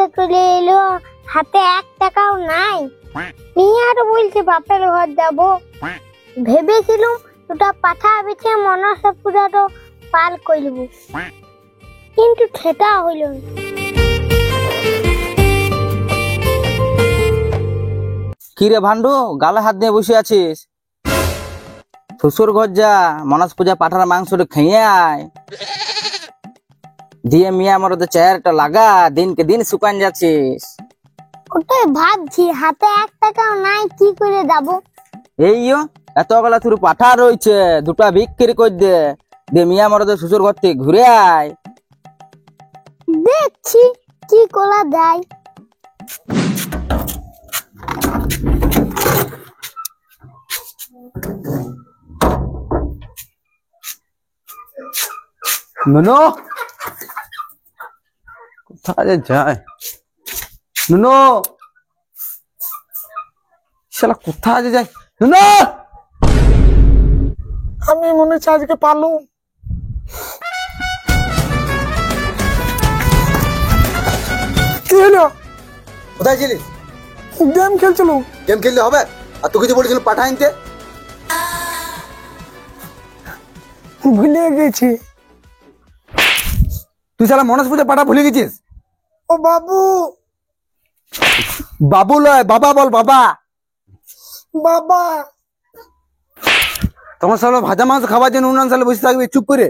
করে চলে এলো, হাতে 1 টাকাও নাই। নিয়ে আর বলছে বাপের ঘর যাবো। ভেবেছিলুম দুটা পাঠা বেছে মনসা পূজাটা পাল করব, কিন্তু সেটা হইল না। কিরে ভান্ডু, গালে হাত দিয়ে বসে আছিস? শ্বশুর ঘর যা, মনস পূজা পাঠার মাংসটা খেয়ে আয়। দিয়ে মিয়া মরদে চেহারাটা লাগা, দিনকে দিন শুকান যাচ্ছিস। ওটাই ভাবছি, হাতে 1 টাকাও নাই, কি করে যাব? এইও এতগুলা তোর পাঠা রয়েছে, দুটা বিক্রি করে দে, দিয়ে মিয়া মরদে শ্বশুর ঘর থেকে ঘুরে আয়। দেখছি কি করা যায়। নুনু কোথায় যায়? নুনু শালা কোথায় যায়? নুনু, আমি মনে হচ্ছে আজকে পালু। কি হলো? কোথায় ছিলিস? গেম খেলছিল। গেম খেললে হবে? আর তুই কিছু বলেছিল পাঠা আনতে? ভুলে গেছি। তুই শালা মনস পূজা পাঠা ভুলে গেছিস? ও বাবু। বাবু লয়, বাবা বল, বাবা। বাবা তখন শালা ভাজা মাংস খাবার জন্য উনান সালে বসে থাকবি চুপ করে?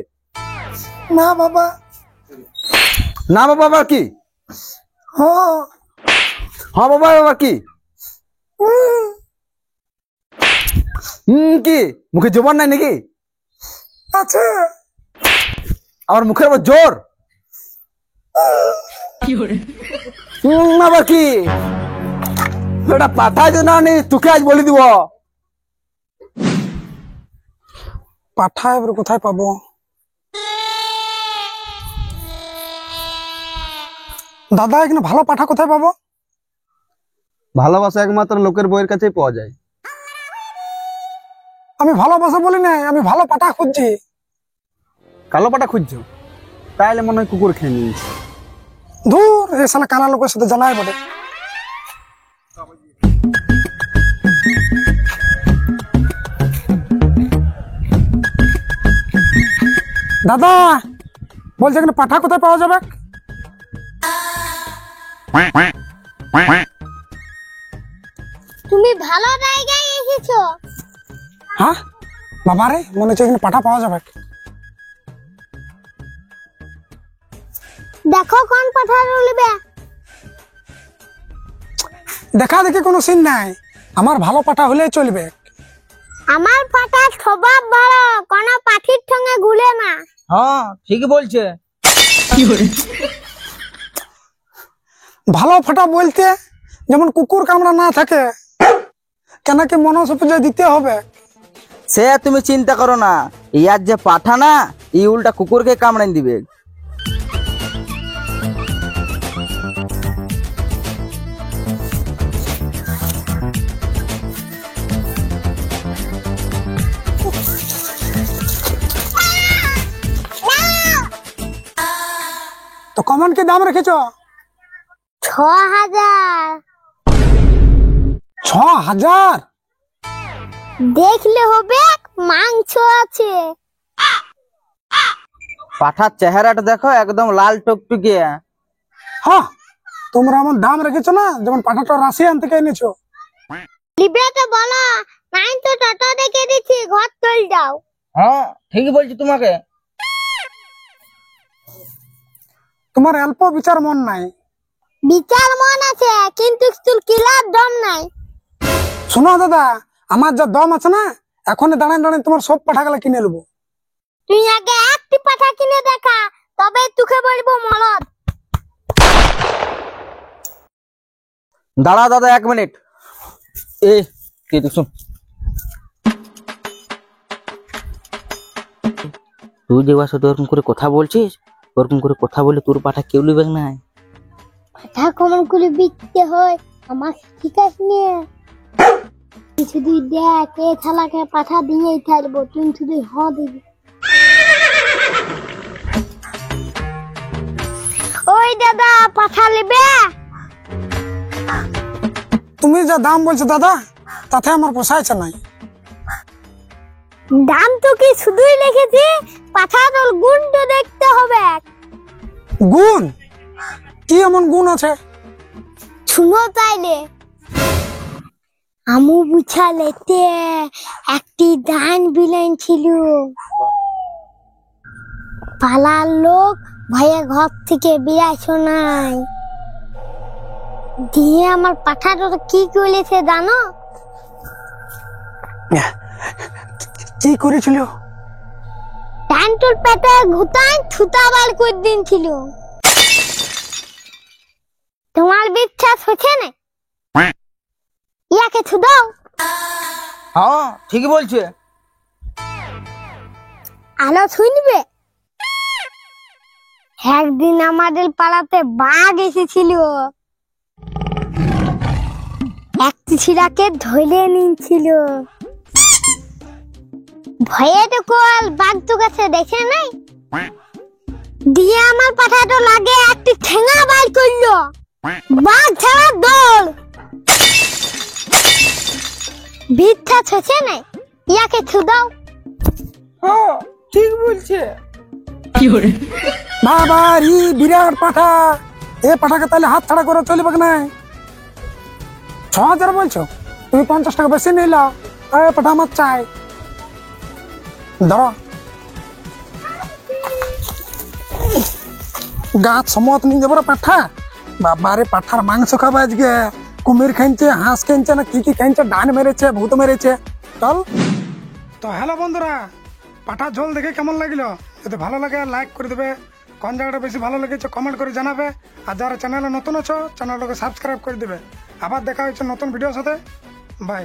না বাবা। না বাবা আবার কি? হ্যাঁ হ্যাঁ বাবা আবার কি? কি মুখে জবান নাই নাকি? আছে। আমার মুখের আবার জোর? আবার কি? এটা পাঠা যে না নেই, তোকে আজ বলে দিব। পাঠা এবার কোথায় পাবো? দাদা এখানে ভালো পাঠা কোথায় পাবো? ভালোবাসা একমাত্র লোকের বইয়ের কাছেই পাওয়া যায়। আমি ভালোবাসা বলি না, আমি ভালো পাঠা খুঁজছি। কালো পাটা খুঁজছো? তাইলে মনে হয় কুকুর খেয়ে নিয়েছে। ধুর, এ শালা কানা লোকের সাথে জ্বালায় বটে। দাদা বলছে এখানে পাঠা কোথায় পাওয়া যাবে? তুমি ভালো জায়গায় এসেছো। হ্যাঁ বাবা রে, মনে হচ্ছে এখানে পাঠা পাওয়া যাবে। দেখো কোন পাঠা রইবে। দেখা দেখি কোনো সিন নাই, আমার ভালো পাঠা হলেই চলবে। আমার পাঠার স্বভাব ভালো, কোন পাখির সঙ্গে ঘুরে না। হ্যাঁ ঠিকই বলছে। ভালো ফাটা বলতে যেমন কুকুর কামড়া না থাকে, কেন কি মনস পূজা দিতে হবে? সে তুমি চিন্তা করো না, ইয়ার যে পাঠা না, এই উল্টা কুকুরকে কামড়াই দিবে। তো কমন কি দাম রেখেছো? 6000। 6000? দেখলে হবে, মাংস আছে। পাঠার চেহারাটা দেখো, একদম লাল টকটকে। হ্যাঁ তোমরা এমন দাম রেখেছো না, যেমন পাঠাটা রাশিয়ান থেকে এনেছো। লিবে তো বলো, নাই তো টাটা দেখে দিচ্ছি, ঘর চল যাও। হ্যাঁ ঠিকই বলছি তোমাকে। তোমার অল্প বিচার মন নাই। বিচার মন আছে, কিন্তু চুল কিলার দম নাই। শোনো দাদা, আমার যা দম আছে না, এখন দাঁড়ায় দাঁড়ায় তোমার সব পাঠাগুলা কিনে নেবো। তুই আগে একটি পাঠা কিনে দেখা, তবে তোকে বলবো মরদ। দাঁড়া দাদা 1 মিনিট। কি তুই শুন, তুই যে সাথে ওরকম করে কথা বলছিস, ওরকম করে কথা বলে তোর পাঠা কেউ লিবে না। পাঠা কমন করে বিকতে হয়, আমার ঠিক আছে নিয়ে শুধু দেখ, এ থালাকে পাঠা দিয়েই থাকবো, তুই শুধু হ দিবি। ওই দাদা পাঠা নেবে? তুমি যা দাম বলছো দাদা, তাতে আমার পোষাইছে নাই। দাম তো কি শুধুই লিখেছি, পাঠাটোর গুণটা দেখতে হবে। গুণ? কি এমন গুণ আছে? শুনো তাইলে, আমু বুঝালেতে একটি ডান বিলাইন ছিল। পালার লোক ভয়ে ঘর থেকে বেরাইছো নাই। দিয়ে আমার পাঠাটা কি করেছে জানো? কি করেছিল? ডানটোর পেটে ঘুতায় থুতা বার করে দিনছিল। তোমার বিশ্বাস হচ্ছে না? ইয়াকে থুদাও। হ্যাঁ ঠিকই বলছে। আলো শুনবে? একদিন আমাদের পাড়াতে বাঘ এসেছিল। একটি ছিড়াকে ধরে নিয়েছিল। ভয়ে তো কোয়াল বাঘ তো কাছে দেখে নাই। দিয়ে আমার পাঠাটো লাগে একটি ঠেঙা বার করলো। বাঘ ছাড়া দৌড়। বিচ্ছা ছছে নাই, ইয়াকে থুদাও। হ্যাঁ ঠিক বলছে। বাবা ই বিরাট পাঠা, এ পাঠাকে তাহলে হাত ছাড়া করে চলবে না। 6,000 বলছো, তুমি 50 টাকা বেশি নিলা। পাঠা আমার চাই, দাও। গাছ সমত নিয়ে যাবো পাঠা। বাবারে পাঠার মাংস খাবো আজকে। কুমির খাইছে, হাঁস খাইছে, না কি কি খাইছে, ডান মেরেছে, ভূত মেরেছে। চল। তো হ্যালো বন্ধুরা, পাঠার ঝোল দেখে কেমন লাগলো? যদি ভালো লাগে লাইক করে দেবে, কোন জায়গাটা বেশি ভালো লেগেছে কমেন্ট করে জানাবে। আর যারা চ্যানেলে নতুন আছো চ্যানেলটাকে সাবস্ক্রাইব করে দেবে। আবার দেখা হচ্ছে নতুন ভিডিওর সাথে। বাই।